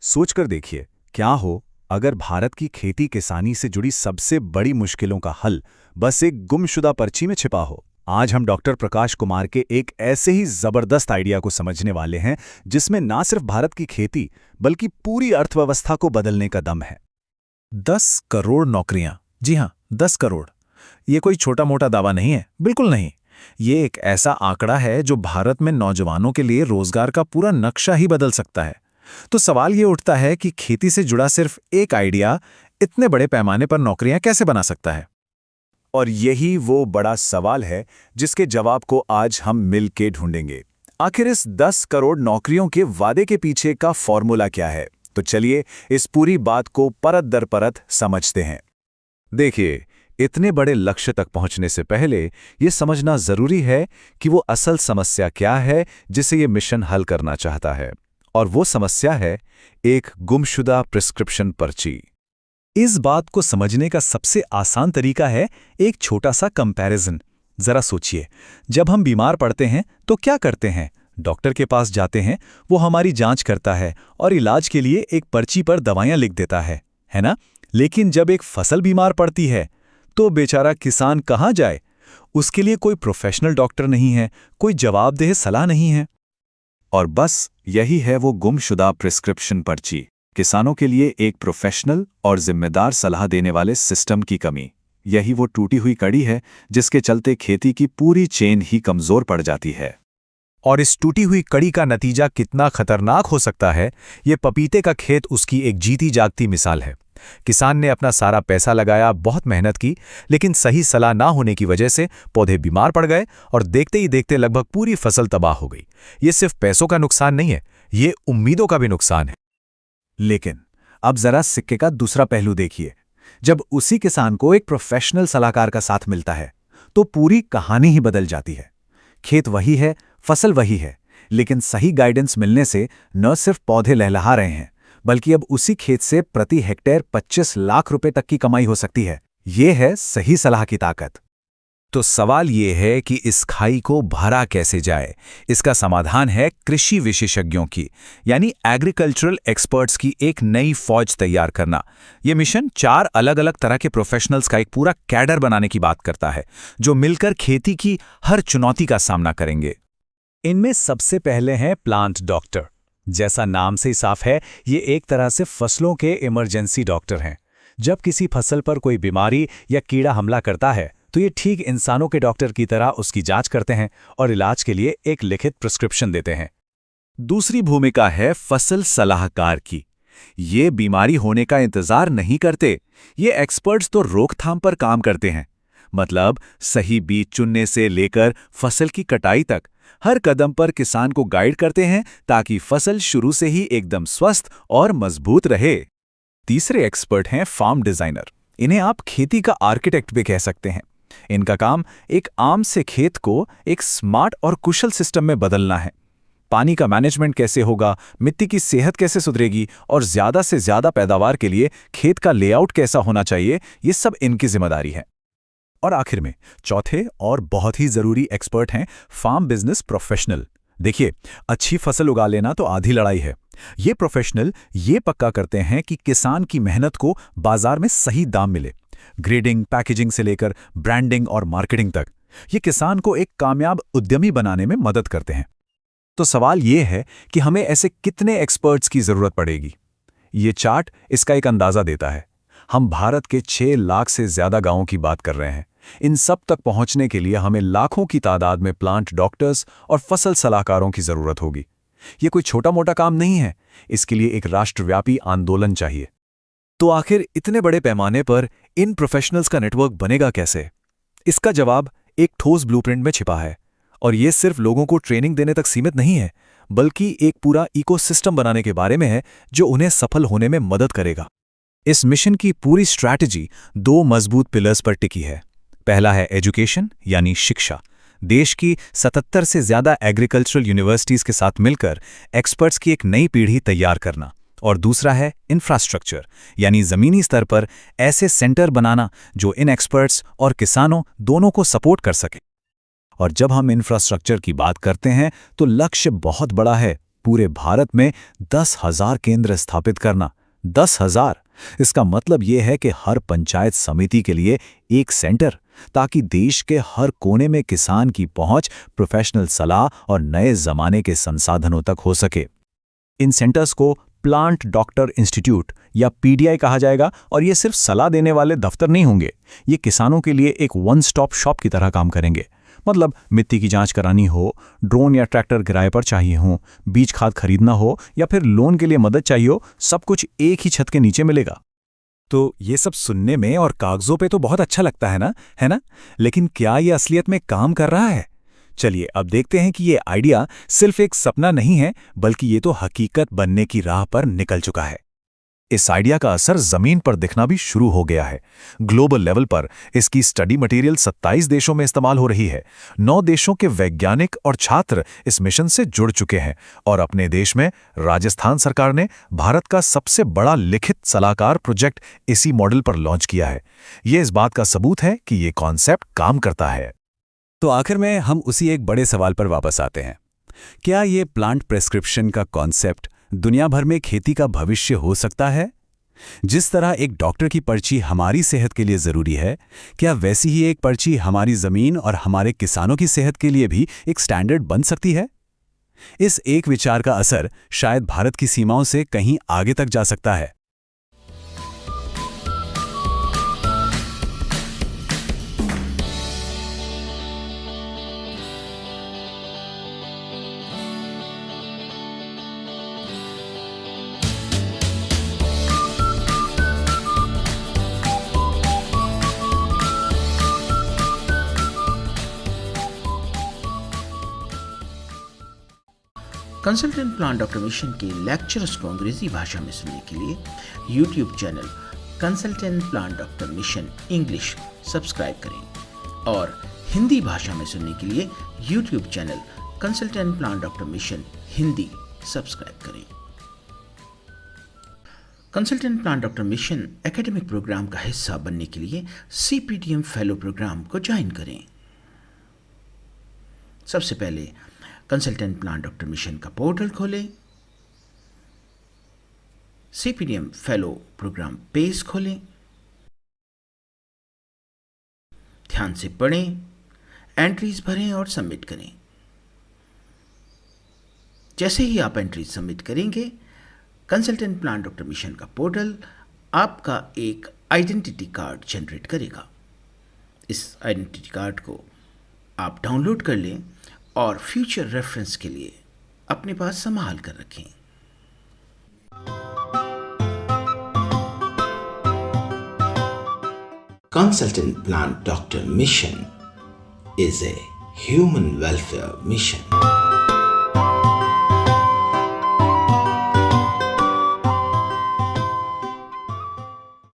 सोचकर देखिए, क्या हो अगर भारत की खेती किसानी से जुड़ी सबसे बड़ी मुश्किलों का हल बस एक गुमशुदा पर्ची में छिपा हो। आज हम डॉक्टर प्रकाश कुमार के एक ऐसे ही जबरदस्त आइडिया को समझने वाले हैं जिसमें ना सिर्फ भारत की खेती बल्कि पूरी अर्थव्यवस्था को बदलने का दम है। 10 करोड़ नौकरियां। जी हाँ, 10 करोड़। ये कोई छोटा मोटा दावा नहीं है, बिल्कुल नहीं। ये एक ऐसा आंकड़ा है जो भारत में नौजवानों के लिए रोजगार का पूरा नक्शा ही बदल सकता है। तो सवाल ये उठता है कि खेती से जुड़ा सिर्फ एक आइडिया इतने बड़े पैमाने पर नौकरियां कैसे बना सकता है। और यही वो बड़ा सवाल है जिसके जवाब को आज हम मिल के ढूंढेंगे। आखिर इस 10 करोड़ नौकरियों के वादे के पीछे का फॉर्मूला क्या है? तो चलिए इस पूरी बात को परत दर परत समझते हैं। देखिए, इतने बड़े लक्ष्य तक पहुंचने से पहले ये समझना जरूरी है कि वो असल समस्या क्या है जिसे ये मिशन हल करना चाहता है। और वो समस्या है एक गुमशुदा प्रिस्क्रिप्शन पर्ची। इस बात को समझने का सबसे आसान तरीका है एक छोटा सा कंपैरिजन। जरा सोचिए, जब हम बीमार पड़ते हैं तो क्या करते हैं? डॉक्टर के पास जाते हैं, वो हमारी जांच करता है और इलाज के लिए एक पर्ची पर दवाइयां लिख देता है ना? लेकिन जब एक फसल बीमार पड़ती है तो बेचारा किसान कहाँ जाए? उसके लिए कोई प्रोफेशनल डॉक्टर नहीं है, कोई जवाबदेह सलाह नहीं है। और बस यही है वो गुमशुदा प्रिस्क्रिप्शन पर्ची, किसानों के लिए एक प्रोफेशनल और जिम्मेदार सलाह देने वाले सिस्टम की कमी। यही वो टूटी हुई कड़ी है जिसके चलते खेती की पूरी चेन ही कमजोर पड़ जाती है। और इस टूटी हुई कड़ी का नतीजा कितना खतरनाक हो सकता है, ये पपीते का खेत उसकी एक जीती जागती मिसाल है। किसान ने अपना सारा पैसा लगाया, बहुत मेहनत की, लेकिन सही सलाह ना होने की वजह से पौधे बीमार पड़ गए और देखते ही देखते लगभग पूरी फसल तबाह हो गई। ये सिर्फ पैसों का नुकसान नहीं है, ये उम्मीदों का भी नुकसान है। लेकिन अब जरा सिक्के का दूसरा पहलू देखिए। जब उसी किसान को एक प्रोफेशनल सलाहकार का साथ मिलता है तो पूरी कहानी ही बदल जाती है। खेत वही है, फसल वही है, लेकिन सही गाइडेंस मिलने से न सिर्फ पौधे लहलहा रहे हैं, बल्कि अब उसी खेत से प्रति हेक्टेयर 25 लाख रुपए तक की कमाई हो सकती है। ये है सही सलाह की ताकत। तो सवाल ये है कि इस खाई को भरा कैसे जाए। इसका समाधान है कृषि विशेषज्ञों की, यानी एग्रीकल्चरल एक्सपर्ट्स की एक नई फौज तैयार करना। यह मिशन 4 अलग अलग तरह के प्रोफेशनल्स का एक पूरा कैडर बनाने की बात करता है, जो मिलकर खेती की हर चुनौती का सामना करेंगे। इनमें सबसे पहले हैं प्लांट डॉक्टर। जैसा नाम से ही साफ है, ये एक तरह से फसलों के इमरजेंसी डॉक्टर हैं। जब किसी फसल पर कोई बीमारी या कीड़ा हमला करता है तो ये ठीक इंसानों के डॉक्टर की तरह उसकी जांच करते हैं और इलाज के लिए एक लिखित प्रिस्क्रिप्शन देते हैं। दूसरी भूमिका है फसल सलाहकार की। ये बीमारी होने का इंतजार नहीं करते, ये एक्सपर्ट्स तो रोकथाम पर काम करते हैं। मतलब सही बीज चुनने से लेकर फसल की कटाई तक हर कदम पर किसान को गाइड करते हैं ताकि फसल शुरू से ही एकदम स्वस्थ और मजबूत रहे। तीसरे एक्सपर्ट हैं फार्म डिजाइनर। इन्हें आप खेती का आर्किटेक्ट भी कह सकते हैं। इनका काम एक आम से खेत को एक स्मार्ट और कुशल सिस्टम में बदलना है। पानी का मैनेजमेंट कैसे होगा, मिट्टी की सेहत कैसे सुधरेगी और ज्यादा से ज्यादा पैदावार के लिए खेत का लेआउट कैसा होना चाहिए, ये सब इनकी जिम्मेदारी है। और आखिर में चौथे और बहुत ही जरूरी एक्सपर्ट हैं फार्म बिजनेस प्रोफेशनल। देखिए, अच्छी फसल उगा लेना तो आधी लड़ाई है। ये प्रोफेशनल ये पक्का करते हैं कि किसान की मेहनत को बाजार में सही दाम मिले। ग्रेडिंग, पैकेजिंग से लेकर ब्रांडिंग और मार्केटिंग तक ये किसान को एक कामयाब उद्यमी बनाने में मदद करते हैं। तो सवाल ये है कि हमें ऐसे कितने एक्सपर्ट्स की जरूरत पड़ेगी? ये चार्ट इसका एक अंदाजा देता है। हम भारत के 6 लाख से ज्यादा गांवों की बात कर रहे हैं। इन सब तक पहुंचने के लिए हमें लाखों की तादाद में प्लांट डॉक्टर्स और फसल सलाहकारों की जरूरत होगी। ये कोई छोटा मोटा काम नहीं है, इसके लिए एक राष्ट्रव्यापी आंदोलन चाहिए। तो आखिर इतने बड़े पैमाने पर इन प्रोफेशनल्स का नेटवर्क बनेगा कैसे? इसका जवाब एक ठोस ब्लूप्रिंट में छिपा है। और ये सिर्फ लोगों को ट्रेनिंग देने तक सीमित नहीं है, बल्कि एक पूरा इकोसिस्टम बनाने के बारे में है जो उन्हें सफल होने में मदद करेगा। इस मिशन की पूरी स्ट्रैटेजी 2 मजबूत पिलर्स पर टिकी है। पहला है एजुकेशन, यानी शिक्षा। देश की 77 से ज्यादा एग्रीकल्चरल यूनिवर्सिटीज के साथ मिलकर एक्सपर्ट्स की एक नई पीढ़ी तैयार करना। और दूसरा है इंफ्रास्ट्रक्चर, यानी जमीनी स्तर पर ऐसे सेंटर बनाना जो इन एक्सपर्ट्स और किसानों दोनों को सपोर्ट कर सके। और जब हम इंफ्रास्ट्रक्चर की बात करते हैं तो लक्ष्य बहुत बड़ा है। पूरे भारत में 10,000 केंद्र स्थापित करना। 10,000। इसका मतलब यह है कि हर पंचायत समिति के लिए एक सेंटर, ताकि देश के हर कोने में किसान की पहुंच प्रोफेशनल सलाह और नए जमाने के संसाधनों तक हो सके। इन सेंटर्स को प्लांट डॉक्टर इंस्टीट्यूट या पीडीआई कहा जाएगा, और ये सिर्फ सलाह देने वाले दफ्तर नहीं होंगे। ये किसानों के लिए एक वन स्टॉप शॉप की तरह काम करेंगे। मतलब मिट्टी की जांच करानी हो, ड्रोन या ट्रैक्टर किराए पर चाहिए हो, बीज खाद खरीदना हो या फिर लोन के लिए मदद चाहिए हो, सब कुछ एक ही छत के नीचे मिलेगा। तो ये सब सुनने में और कागजों पे तो बहुत अच्छा लगता है ना? लेकिन क्या ये असलियत में काम कर रहा है? चलिए अब देखते हैं कि ये आइडिया सिर्फ एक सपना नहीं है, बल्कि ये तो हकीकत बनने की राह पर निकल चुका है। इस आइडिया का असर जमीन पर दिखना भी शुरू हो गया है। ग्लोबल लेवल पर इसकी स्टडी मटेरियल 27 देशों में इस्तेमाल हो रही है। 9 देशों के वैज्ञानिक और छात्र इस मिशन से जुड़ चुके हैं, और अपने देश में राजस्थान सरकार ने भारत का सबसे बड़ा लिखित सलाहकार प्रोजेक्ट इसी मॉडल पर लॉन्च किया है। ये इस बात का सबूत है कि ये कॉन्सेप्ट काम करता है। तो आखिर में हम उसी एक बड़े सवाल पर वापस आते हैं। क्या ये प्लांट प्रेस्क्रिप्शन का कॉन्सेप्ट दुनिया भर में खेती का भविष्य हो सकता है? जिस तरह एक डॉक्टर की पर्ची हमारी सेहत के लिए जरूरी है, क्या वैसी ही एक पर्ची हमारी जमीन और हमारे किसानों की सेहत के लिए भी एक स्टैंडर्ड बन सकती है? इस एक विचार का असर शायद भारत की सीमाओं से कहीं आगे तक जा सकता है। कंसल्टेंट प्लांट डॉक्टर मिशन के लेक्चर्स को अंग्रेजी भाषा में सुनने के लिए YouTube channel consultant plant doctor mission English subscribe करें, और हिंदी भाषा में सुनने के लिए YouTube channel consultant plant doctor mission Hindi subscribe करें। Consultant plant doctor mission academic programme का हिस्सा बनने के लिए CPTM फेलो प्रोग्राम को ज्वाइन करें। सबसे पहले कंसल्टेंट प्लांट डॉक्टर मिशन का पोर्टल खोलें, CPTM फेलो प्रोग्राम पेज खोलें, ध्यान से पढ़ें, एंट्रीज भरें और सबमिट करें। जैसे ही आप एंट्रीज सबमिट करेंगे, कंसल्टेंट प्लांट डॉक्टर मिशन का पोर्टल आपका एक आइडेंटिटी कार्ड जनरेट करेगा। इस आइडेंटिटी कार्ड को आप डाउनलोड कर लें और फ्यूचर रेफरेंस के लिए अपने पास संभाल कर रखें। Consultant Plant Doctor Mission is a human welfare mission.